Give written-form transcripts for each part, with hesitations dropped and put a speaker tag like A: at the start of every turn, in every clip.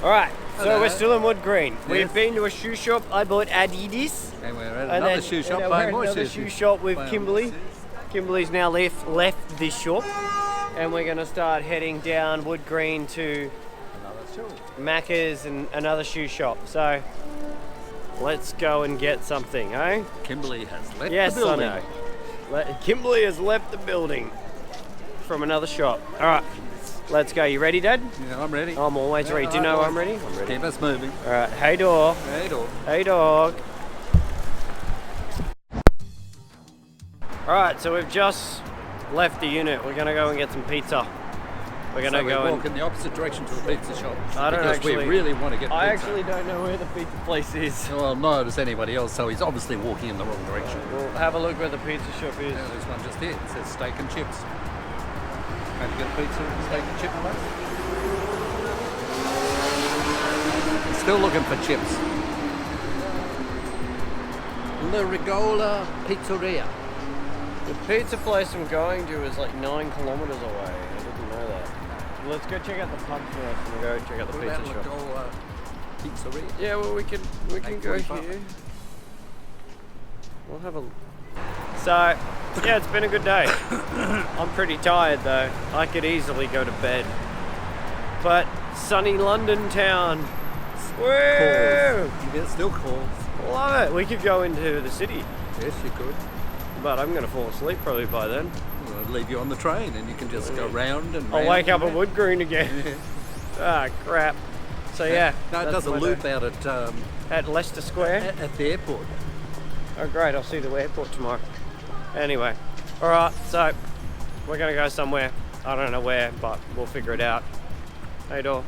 A: Alright, so we're still in Wood Green. Yes. We've been to a shoe shop. I bought Adidas.
B: And we're at another shoe shop.
A: Another shoe shop with Kimberly. Kimberly's now left this shop. And we're going to start heading down Wood Green to Macca's and another shoe shop. So let's go and get something, eh?
B: Kimberly has left
A: the building.
B: Yes,
A: I know. Kimberly has left the building from another shop. Alright. Let's go. You ready, Dad?
B: Yeah, I'm ready.
A: I'm always ready. Do you know I'm ready? I'm ready.
B: Keep us moving.
A: All right. Hey, dog.
B: Hey, dog.
A: Hey, dog. All right. So we've just left the unit. We're gonna go and get some pizza. We're gonna go
B: and walk in the opposite direction to a pizza shop.
A: I don't
B: because we really want to get.
A: I actually don't know where the pizza place is.
B: Well, no, does anybody else? So he's obviously walking in the wrong direction.
A: We'll have a look where the pizza shop is.
B: Yeah, there's one just here. It says steak and chips. Have you got pizza and steak and chip place? Still looking for chips. La Rigola Pizzeria.
A: The pizza place I'm going to is like 9 kilometers away. I didn't know that. Let's go check out the pub first and we'll go check out the pizza shop.
B: La Rigola Pizzeria?
A: Yeah, well we can go here. We'll have a... So, yeah, it's been a good day. I'm pretty tired though. I could easily go to bed. But sunny London town. Woo!
B: Yeah, still calls.
A: Love it. We could go into the city.
B: Yes, you could.
A: But I'm going to fall asleep probably by then.
B: Well, I'd leave you on the train and you can just go round and
A: I'll wake up at Wood Green again. Ah, crap. So yeah.
B: No, it does a loop out
A: at Leicester Square?
B: At the airport.
A: Oh great, I'll see the airport tomorrow. Anyway, alright, so we're gonna go somewhere. I don't know where, but we'll figure it out. Hey, door.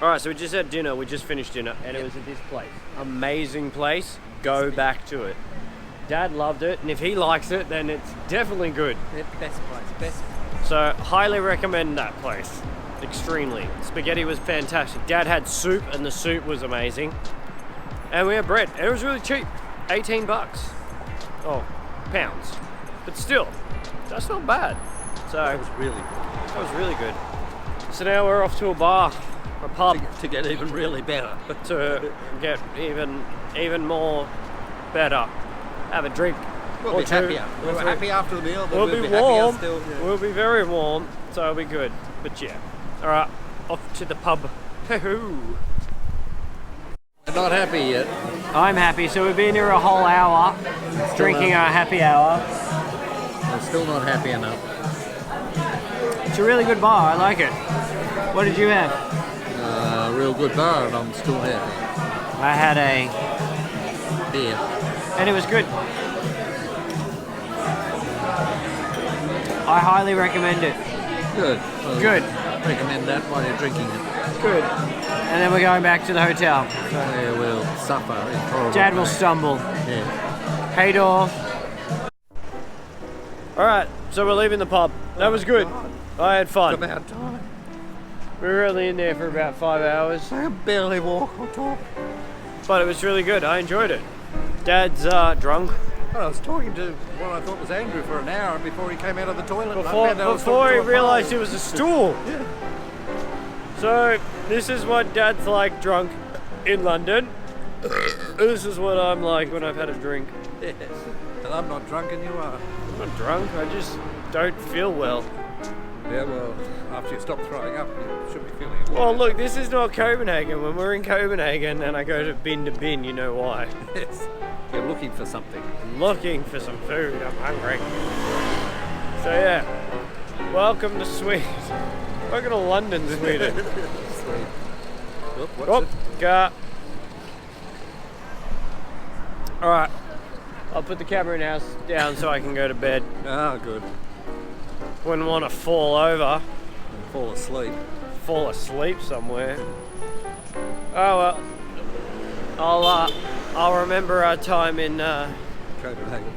A: Alright, so we just had dinner, we just finished dinner, and it was at this place. Amazing place, go back to it. Dad loved it, and if he likes it, then it's definitely good.
B: Best place, best.
A: So, highly recommend that place. Extremely. Spaghetti was fantastic. Dad had soup, and the soup was amazing. And we had bread, and it was really cheap. 18 bucks. Oh, pounds. But still, that's not bad. So
B: that was really good.
A: That was really good. So now we're off to a bar, a pub.
B: To get even really better.
A: To get even more better. Have a drink.
B: We'll be happier. We'll be happy after the meal, but
A: we'll
B: be
A: warm.
B: Still, yeah.
A: We'll be very warm, so it'll be good. But yeah. Alright, off to the pub. Hoo-hoo.
B: Not happy yet.
A: I'm happy. So we've been here a whole hour, drinking our happy hour.
B: I'm still not happy enough.
A: It's a really good bar. I like it. What did you have?
B: Real good bar, and I'm still happy.
A: I had a
B: beer,
A: and it was good. I highly recommend it.
B: Good. Well,
A: good.
B: Recommend that while you're drinking it.
A: Good. And then we're going back to the hotel.
B: So yeah, we'll suffer in horrible
A: Dad will stumble.
B: Yeah.
A: Hey, door. Alright, so we're leaving the pub. That was good. I had fun.
B: It's about time.
A: We were only in there for about 5 hours.
B: I can barely walk or talk.
A: But it was really good. I enjoyed it. Dad's drunk.
B: Well, I was talking to what I thought was Andrew for an hour before he came out of the toilet.
A: Before he realised it was a stool.
B: Yeah.
A: So, this is what Dad's like drunk in London. This is what I'm like when I've had a drink.
B: Yes. And I'm not drunk and you are.
A: I'm not drunk, I just don't feel well.
B: Yeah, well, after you stop throwing up, you should be feeling well.
A: Well, look, this is not Copenhagen. When we're in Copenhagen and I go to bin, you know why.
B: Yes. You're looking for something.
A: I'm looking for some food. I'm hungry. So yeah, welcome to Sweden. Welcome to London, Sweden.
B: Sweet.
A: Oh, car. All right, I'll put the camera down so I can go to bed.
B: Ah, good.
A: Wouldn't want to fall over.
B: And fall asleep.
A: Fall asleep somewhere. Oh well. I'll remember our time in
B: Copenhagen.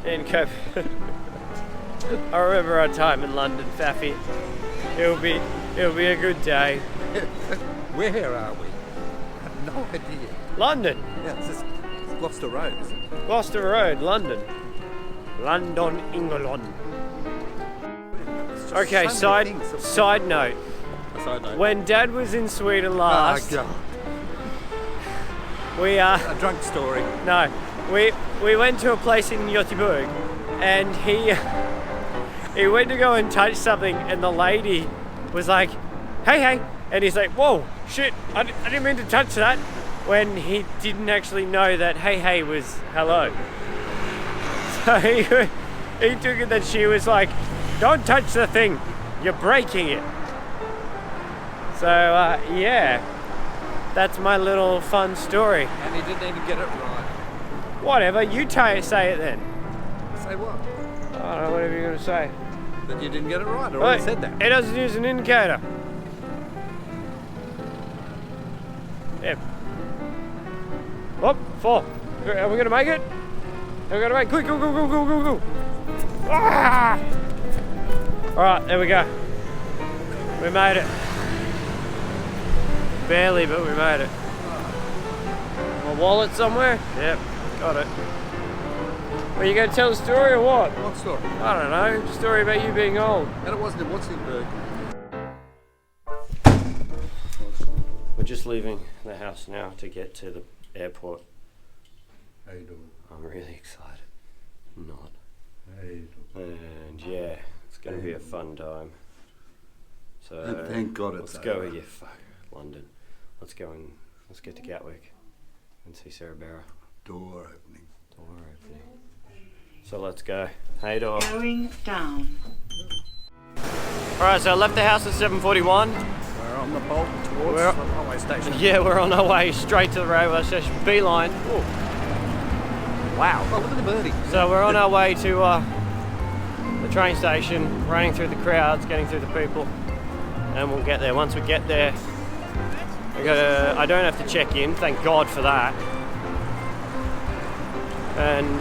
A: I'll remember our time in London, Faffy. It'll be a good day.
B: Where are we? I have no idea.
A: London.
B: Yeah, it's Gloucester Road, isn't it?
A: Gloucester Road, London. London, England. Okay, side note.
B: I know.
A: When Dad was in Sweden last,
B: God.
A: we
B: A drunk story.
A: no, we went to a place in Göteborg, and he went to go and touch something, and the lady was like, hey, and he's like, whoa, shit, I didn't mean to touch that, when he didn't actually know that hey was hello. So he took it that she was like, don't touch the thing, you're breaking it. So yeah, that's my little fun story.
B: And he didn't even get it right.
A: Whatever, you say it then.
B: Say what?
A: I don't know, whatever you're gonna say.
B: That you didn't get it right. I already said that.
A: It doesn't use an indicator. Yeah. Oh, 4. Are we gonna make it? Are we gonna make it? Quick, go. Ah! Alright, there we go. We made it. Barely, but we made it. My wallet somewhere? Yep, got it. Well, you gonna tell a story or what?
B: What story?
A: I don't know, story about you being old.
B: And it wasn't in Watsonburg.
A: We're just leaving the house now to get to the airport.
B: How you doing?
A: I'm really excited. Not.
B: How you doing?
A: And yeah, it's gonna be a fun time. So
B: And thank God it's
A: let's go.
B: over.
A: Yeah, fuck London. Let's go and let's get to Gatwick and see Sarah Barra.
B: Door opening.
A: Door opening. So let's go. Hey, door.
C: Going down.
A: Alright, so I left the house at 7:41.
B: We're on the bolt towards
A: We're-
B: the railway station.
A: Yeah, we're on our way straight to the railway station. Beeline. Ooh. Wow.
B: Oh, look at the birdie.
A: So we're on our way to the train station, running through the crowds, getting through the people, and we'll get there. Once we get there, I don't have to check in, thank God for that. And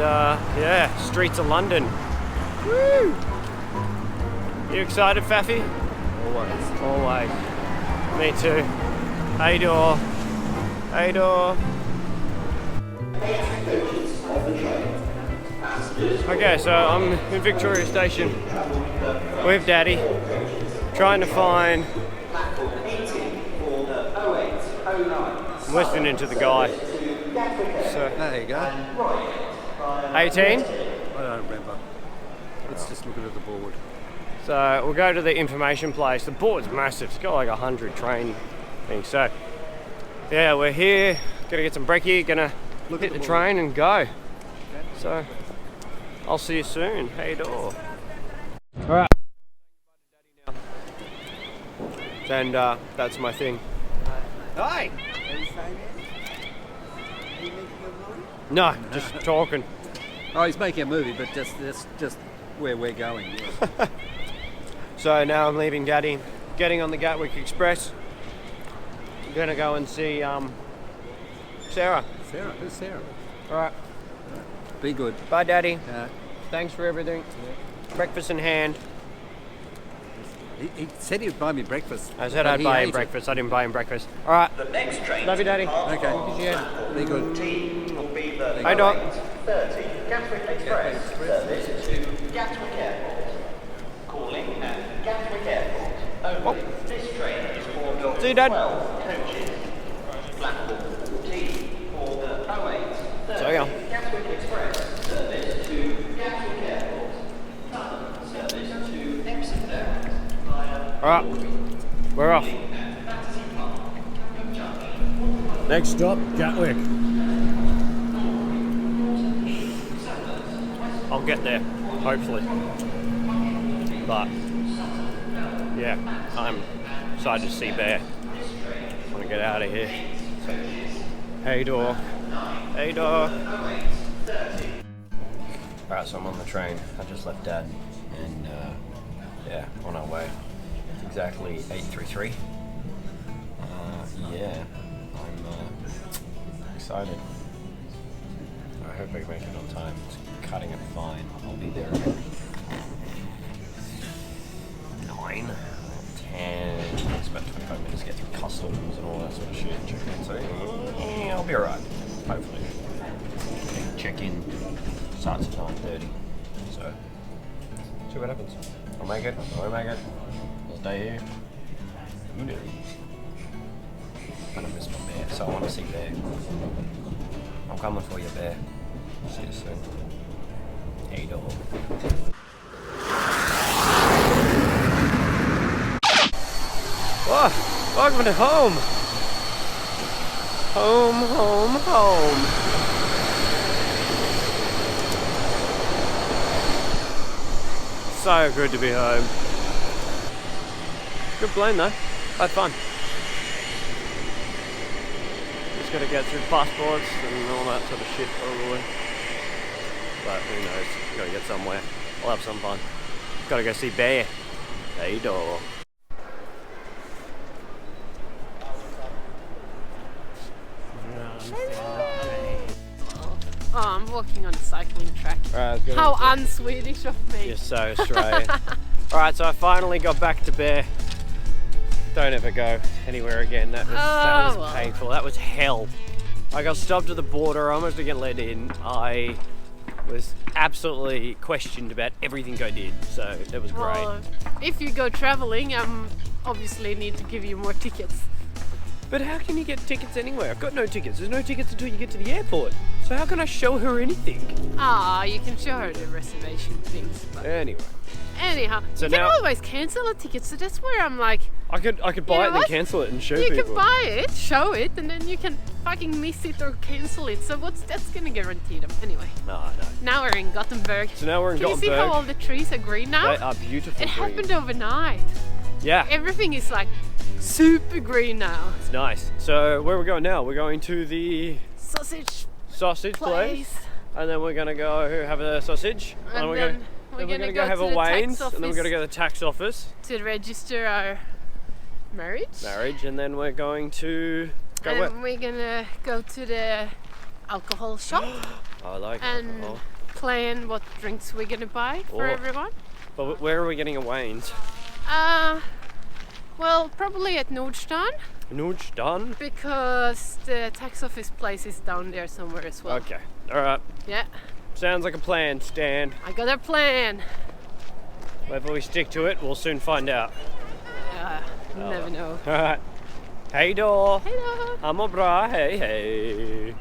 A: yeah, streets of London. Woo! You excited, Faffy?
B: Always.
A: Always. Me too. Hey, door. Hey, door. Okay, so I'm in Victoria Station with Daddy, trying to find. I'm listening to the guy. So,
B: There you go.
A: 18.
B: I don't remember. Let's just look at the board.
A: So we'll go to the information place. The board's massive. It's got like 100 train things. So yeah, we're here. Gonna get some brekkie. Gonna
B: Look
A: hit
B: at
A: the
B: the
A: train and go. So I'll see you soon. Hey, door. All right. And that's my thing. Hi. No, just talking.
B: Oh, he's making a movie, but just where we're going. Yeah.
A: So now I'm leaving Daddy, getting on the Gatwick Express. I'm gonna go and see Sarah.
B: Sarah, who's Sarah?
A: All right,
B: Be good.
A: bye, Daddy.
B: Uh,
A: Thanks for everything. Breakfast in hand.
B: he said he'd buy me breakfast.
A: I said
B: but
A: I'd
B: he
A: buy
B: ate
A: him
B: it.
A: breakfast. I didn't buy him breakfast. All right.
D: The next train
A: Love you, Daddy.
B: Okay.
A: Yeah.
B: Be good.
D: will be the
A: Hi, Doc.
D: 30 Gatwick Express service to Gatwick Airport. Calling at Gatwick Airport. Only. This train is formed of
A: See you, Dad.
D: 12 coaches. Platform 14 for the 08
A: So, yeah.
D: Gatwick Express service to Gatwick Airport. Southern service to Exeter via
A: All right. We're off. Next stop, Gatwick. I'll get there, hopefully. But yeah, I'm excited to see Bear. I want to get out of here. So, hey, door. Hey, door. Alright, so I'm on the train. I just left Dad, and yeah, on our way. It's exactly 8:33. Yeah, I'm excited. I hope I can make it on time. It's cutting it fine. I'll be there at 9, 10. It's about 25 minutes to get through customs and all that sort of shit. Check in. So yeah, I'll be alright. Hopefully. Check in starts at 9:30. So see what happens. I'll make it. I won't make it. I'll stay here. Who knows? Gonna miss my bear, so I want to see bear. I'm coming for you, bear. See you soon. Hey, dog. Oh, welcome to home. Home, home, home. So good to be home. Good plane though. Had fun. Just gotta get through passports and all that sort of shit probably. But who knows? Gotta get somewhere. I'll have some fun. Gotta go see Bear. Hey dog.
C: Oh, I'm walking on a cycling track. How un-Swedish of me.
A: You're so Australian. Alright, so I finally got back to Bear. Don't ever go anywhere again. That was painful. That was hell. I got stopped at the border. I almost didn't get let in. I was absolutely questioned about everything I did. So it was great.
C: Well, if you go traveling, obviously need to give you more tickets.
A: But how can you get tickets anywhere? I've got no tickets. There's no tickets until you get to the airport. So how can I show her anything?
C: You can show her the reservation things. But
A: Anyway.
C: anyhow,
A: So
C: you can
A: now-
C: always cancel a ticket. So that's where I'm like,
A: I could buy
C: You
A: it
C: know
A: and then
C: what?
A: cancel it and show
C: you
A: people.
C: can buy it, show it, and then you can fucking miss it or cancel it. So that's gonna guarantee them anyway.
A: No.
C: Now we're in Gothenburg.
A: So now we're in
C: Can you see
A: Gothenburg.
C: how all the trees are green now?
A: They are beautiful.
C: It
A: green.
C: happened overnight.
A: Yeah.
C: Everything is like super green now.
A: It's nice. So where are we going now? We're going to the
C: Sausage
A: sausage place.
C: place.
A: And then we're gonna go have a sausage.
C: And
A: we're
C: then
A: gonna,
C: we're gonna
A: go have
C: to
A: a
C: the tax
A: Wayne's. And then we're
C: office
A: gonna go to the tax office.
C: to register our marriage.
A: And then we're going to go
C: And
A: where?
C: we're gonna go to the alcohol shop
A: I like
C: and
A: alcohol.
C: plan what drinks we're gonna buy for
A: Oh.
C: everyone.
A: But where are we getting a Wayne's?
C: Well, probably at Nordstan
A: Nudge done.
C: because the tax office place is down there somewhere as well.
A: Okay. Alright.
C: Yeah,
A: Sounds like a plan, Stan.
C: I got a plan.
A: Whether we stick to it, we'll soon find out.
C: Never know.
A: Alright. Hey door.
C: Hello.
A: I'm a bra. Hey.